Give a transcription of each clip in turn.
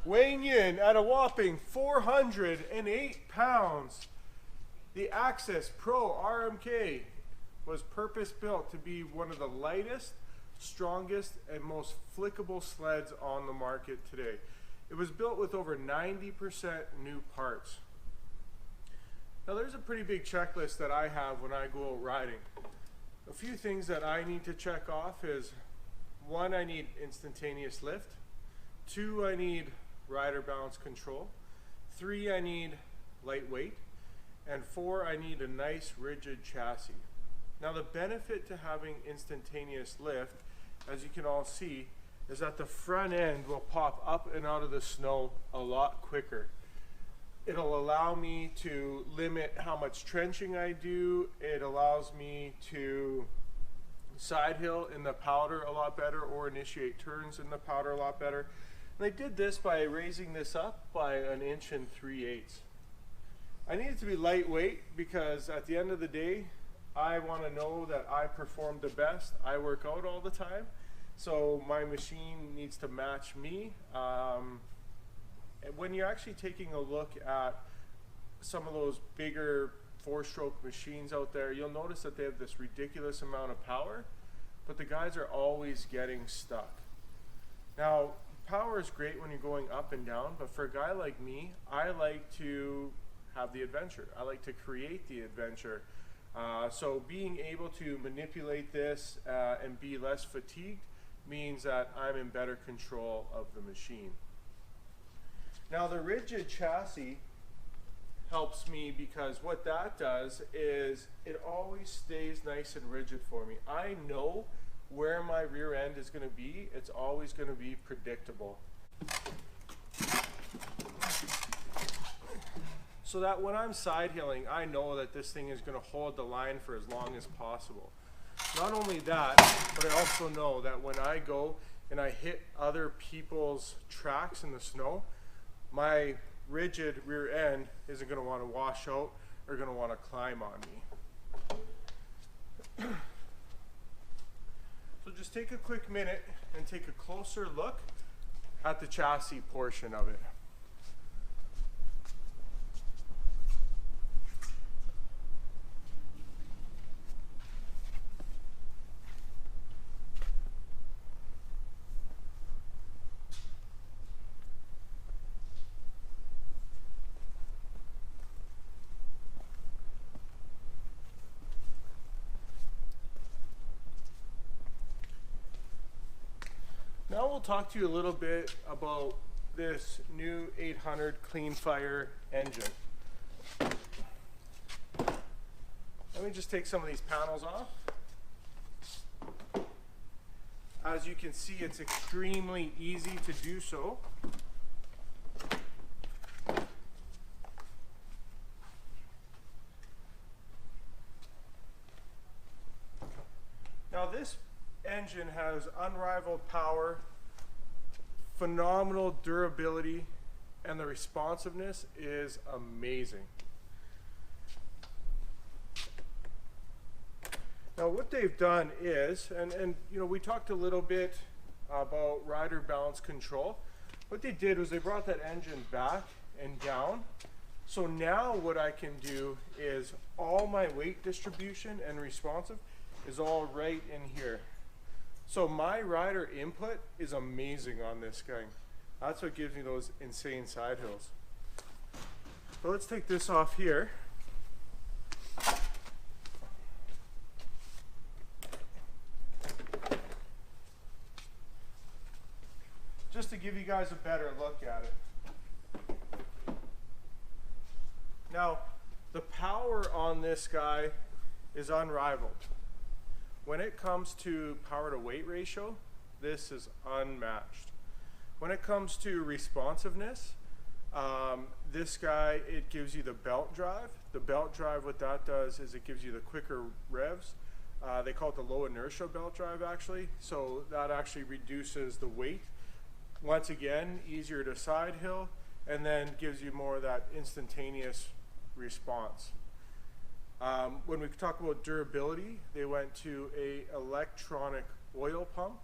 Weighing in at a whopping 408 pounds, the Axys Pro RMK was purpose built to be one of the lightest, strongest, and most flickable sleds on the market today. It was built with over 90% new parts. Now there's a pretty big checklist that I have when I go out riding. A few things that I need to check off is, 1, I need instantaneous lift. 2, I need rider balance control. 3, I need lightweight. And 4, I need a nice rigid chassis. Now the benefit to having instantaneous lift, as you can all see, is that the front end will pop up and out of the snow a lot quicker. It'll allow me to limit how much trenching I do. It allows me to side hill in the powder a lot better, or initiate turns in the powder a lot better. And I did this by raising this up by 1 3/8 inches. I need it to be lightweight because at the end of the day, I want to know that I perform the best. I work out all the time, so my machine needs to match me. When you're actually taking a look at some of those bigger 4-stroke machines out there, you'll notice that they have this ridiculous amount of power, but the guys are always getting stuck. Now, power is great when you're going up and down, but for a guy like me, I like to have the adventure. I like to create the adventure. So being able to manipulate this and be less fatigued means that I'm in better control of the machine. Now the rigid chassis helps me because what that does is it always stays nice and rigid for me. I know where my rear end is going to be. It's always going to be predictable. So that when I'm side hilling, I know that this thing is going to hold the line for as long as possible. Not only that, but I also know that when I go and I hit other people's tracks in the snow, my rigid rear end isn't going to want to wash out or going to want to climb on me. So just take a quick minute and take a closer look at the chassis portion of it. Now we'll talk to you a little bit about this new 800 Clean Fire engine. Let me just take some of these panels off. As you can see, it's extremely easy to do so. Now this engine has unrivaled power, phenomenal durability, and the responsiveness is amazing. Now what they've done is, and you know, we talked a little bit about rider balance control. What they did was they brought that engine back and down. So now what I can do is all my weight distribution and responsive is all right in here. So my rider input is amazing on this guy. That's what gives me those insane side hills. So let's take this off here. Just to give you guys a better look at it. Now, the power on this guy is unrivaled. When it comes to power to weight ratio, this is unmatched. When it comes to responsiveness, this guy, it gives you the belt drive. The belt drive, what that does is it gives you the quicker revs. They call it the low inertia belt drive actually. So that actually reduces the weight. Once again, easier to side hill, and then gives you more of that instantaneous response. When we talk about durability, they went to a electronic oil pump,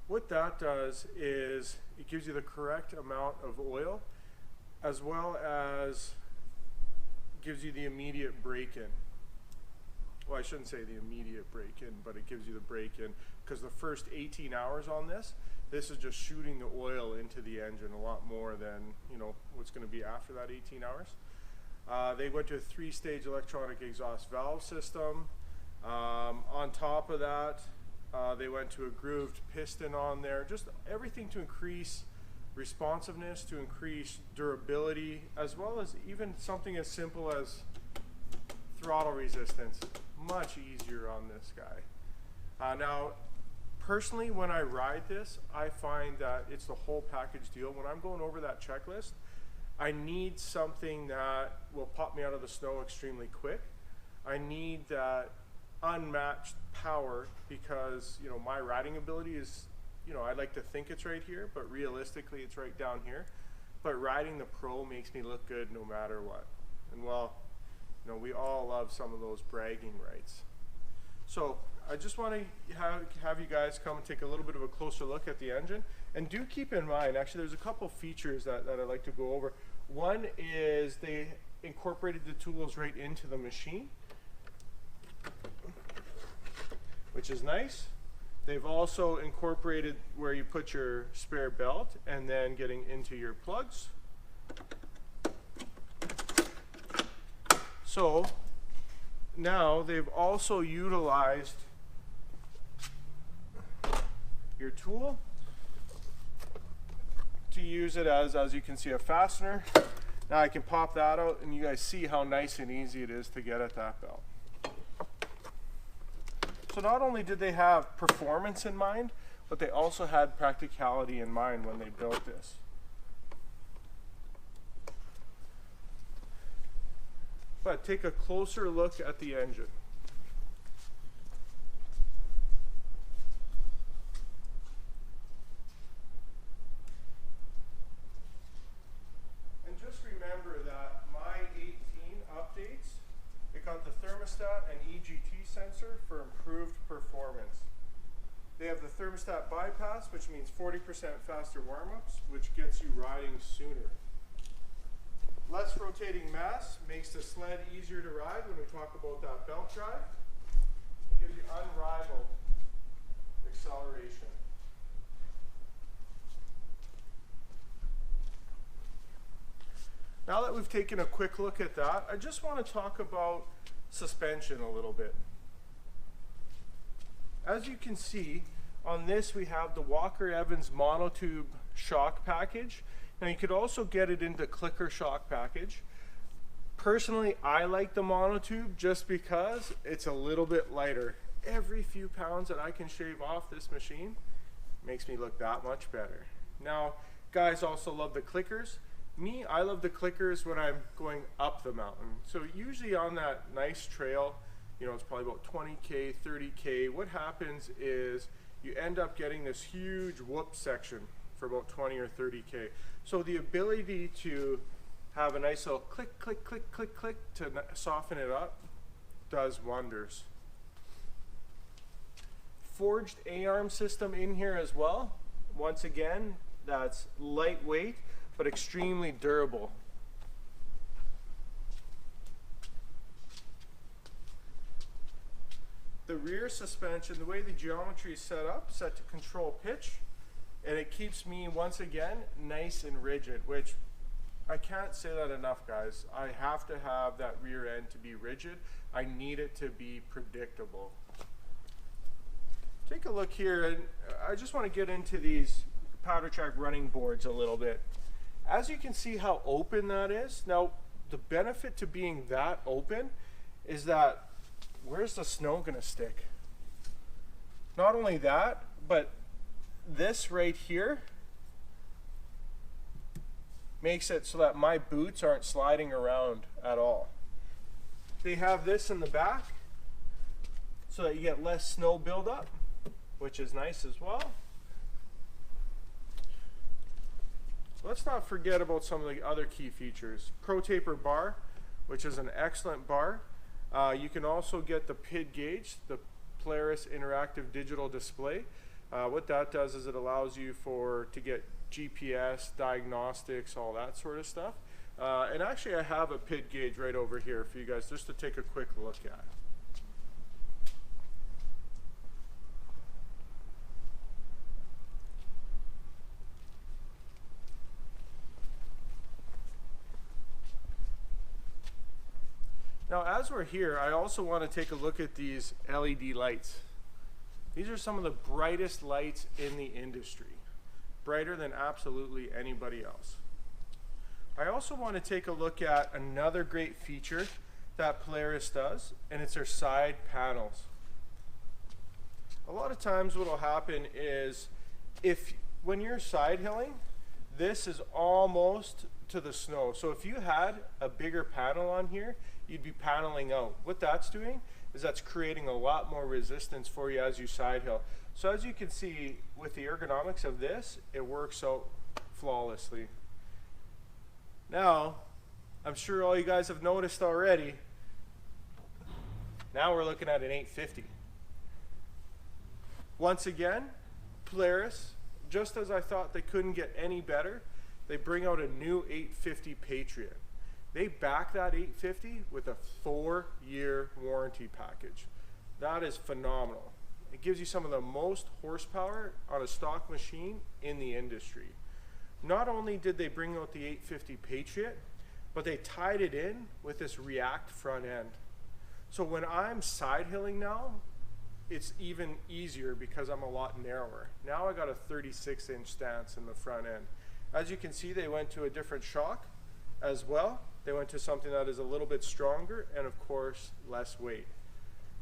What that does is it gives you the correct amount of oil, as well as gives you the immediate break-in. Well, I shouldn't say the immediate break-in, but it gives you the break-in, because the first 18 hours on this is just shooting the oil into the engine a lot more than, you know, what's going to be after that 18 hours. They went to a 3-stage electronic exhaust valve system. On top of that, they went to a grooved piston on there, just everything to increase responsiveness, to increase durability, as well as even something as simple as throttle resistance. Much easier on this guy. Now, personally, when I ride this, I find that it's the whole package deal. When I'm going over that checklist, I need something that will pop me out of the snow extremely quick. I need that unmatched power, because, you know, my riding ability is, you know, I like to think it's right here, but realistically it's right down here. But riding the Pro makes me look good no matter what. And well, you know, we all love some of those bragging rights. So I just want to have you guys come and take a little bit of a closer look at the engine. And do keep in mind, actually, there's a couple features that I'd like to go over. One is they incorporated the tools right into the machine, which is nice. They've also incorporated where you put your spare belt and then getting into your plugs. So now they've also utilized your tool to use it as you can see, a fastener. Now I can pop that out and you guys see how nice and easy it is to get at that belt. So not only did they have performance in mind, but they also had practicality in mind when they built this. But take a closer look at the engine. And just remember that my 18 updates, it got the thermostat and EGT sensor for improved performance. They have the thermostat bypass, which means 40% faster warm-ups, which gets you riding sooner. Less rotating mass makes the sled easier to ride when we talk about that belt drive. It gives you unrivaled acceleration. Now that we've taken a quick look at that, I just want to talk about suspension a little bit. As you can see, on this we have the Walker Evans monotube shock package. Now you could also get it into clicker shock package. Personally, I like the monotube just because it's a little bit lighter. Every few pounds that I can shave off this machine makes me look that much better. Now, guys also love the clickers. Me, I love the clickers when I'm going up the mountain. So usually on that nice trail, you know, it's probably about 20K, 30K. What happens is you end up getting this huge whoop section for about 20 or 30K. So the ability to have a nice little click, click, click, click, click to soften it up does wonders. Forged A-arm system in here as well. Once again, that's lightweight, but extremely durable. The rear suspension, the way the geometry is set up, set to control pitch, and it keeps me, once again, nice and rigid, which I can't say that enough, guys. I have to have that rear end to be rigid. I need it to be predictable. Take a look here, and I just want to get into these powder track running boards a little bit. As you can see how open that is. Now, the benefit to being that open is that where's the snow gonna stick? Not only that, but this right here makes it so that my boots aren't sliding around at all. They have this in the back so that you get less snow buildup, which is nice as well. Let's not forget about some of the other key features. Pro Taper bar, which is an excellent bar. You can also get the PID gauge, the Polaris interactive digital display. What that does is it allows you to get GPS, diagnostics, all that sort of stuff. And actually I have a pit gauge right over here for you guys just to take a quick look at. Now as we're here, I also want to take a look at these LED lights. These are some of the brightest lights in the industry, brighter than absolutely anybody else. I also want to take a look at another great feature that Polaris does, and it's their side panels. A lot of times what will happen is when you're side hilling, this is almost to the snow. So if you had a bigger panel on here, you'd be paneling out. What that's doing is that's creating a lot more resistance for you as you side hill. So as you can see with the ergonomics of this, it works out flawlessly. Now, I'm sure all you guys have noticed already, now we're looking at an 850. Once again, Polaris, just as I thought they couldn't get any better, they bring out a new 850 Patriot. They back that 850 with a 4-year warranty package. That is phenomenal. It gives you some of the most horsepower on a stock machine in the industry. Not only did they bring out the 850 Patriot, but they tied it in with this React front end. So when I'm side hilling now, it's even easier because I'm a lot narrower. Now I got a 36-inch stance in the front end. As you can see, they went to a different shock as well. They went to something that is a little bit stronger and of course less weight.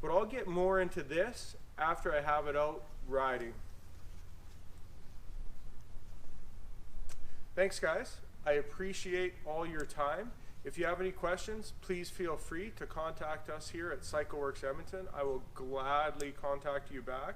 But I'll get more into this after I have it out riding. Thanks guys, I appreciate all your time. If you have any questions, please feel free to contact us here at CycleWorks Edmonton. I will gladly contact you back.